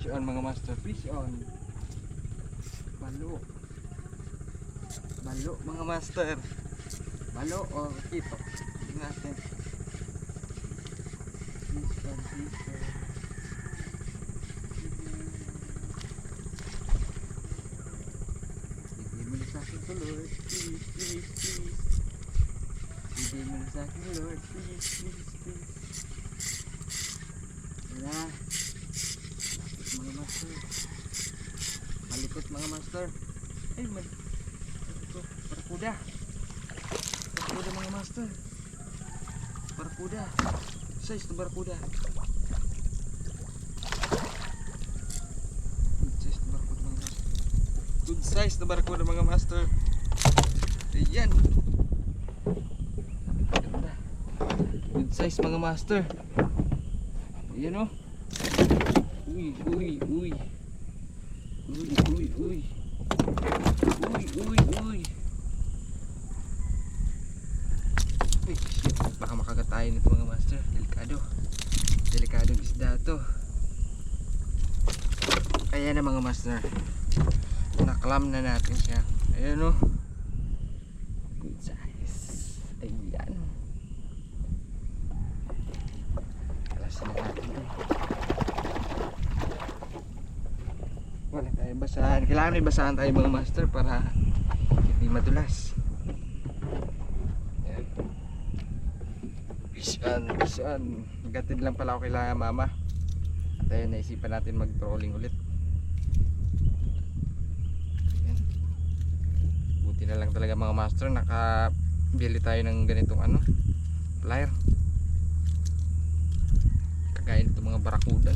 Fish on mga master, fish on. Balo. Balo mga master. Balo o kito. Tingnan natin. Fish on, fish on. Bigay mo na sa akin to Lord. Please, please, please. Bigay mo na sa akin Lord. Please, please, please. Wala. Mga master, malikot mga master. Ay ito, barkuda. Barkuda mga master. Barkuda. Size na barkuda. Good size na barkuda mga master. Good size na barkuda mga master. Ayan. Ganda. Good size mga master. Ayan o. Uy, uy, uy. Uy, uy, uy. Uy, uy, uy. Uy, shit. Baka makagat tayo nito mga master. Delikado. Delikadong isda to. Ayan na mga master. Naklam na natin siya. Ayan o. Good size. Ayan. Kalasin na natin to. Wala tayong basahan. Kailangan may basahan tayo mga master para hindi madulas. Ayan. Fish on. Nagatid lang pala ako kailangan mama. At ayun, naisipan natin mag-trolling ulit. Ayan. Buti na lang talaga mga master. Nakabili tayo ng ganitong plier. Kagaya nito mga barakuda.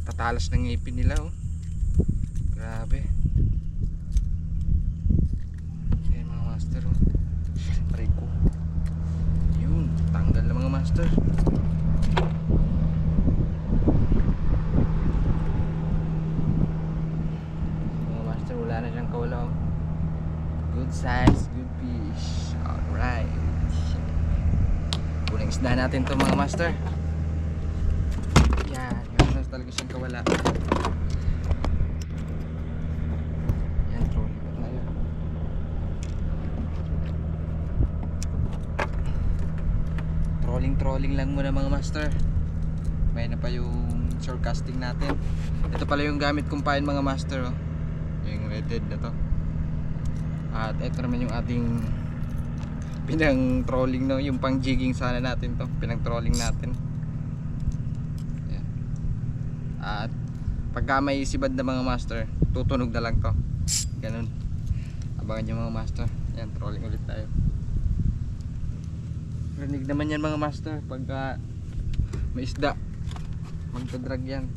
Tatalas ng ngipin nila oh. Grabe. Ayan mga master oh. Aray ko. Yun, tanggal na mga master. Mga master, wala na siyang kawala oh. Good size, good fish. Alright. Unang isda natin to mga master. Yan, yun talaga siyang kawala. Trolling lang muna mga master. May na pa yung shore casting natin. Ito pala yung gamit kong pain mga master oh. Yung redhead na to. At ito naman yung ating pinang trolling no. Yung pang jigging sana natin to. Pinang trolling natin. Ayan. At pagka may sibad na mga master, tutunog na lang to. Ganun. Abangan nyo mga master. Ayan, trolling ulit tayo. Rinig naman yan mga master pagka may isda, magdadrag yan.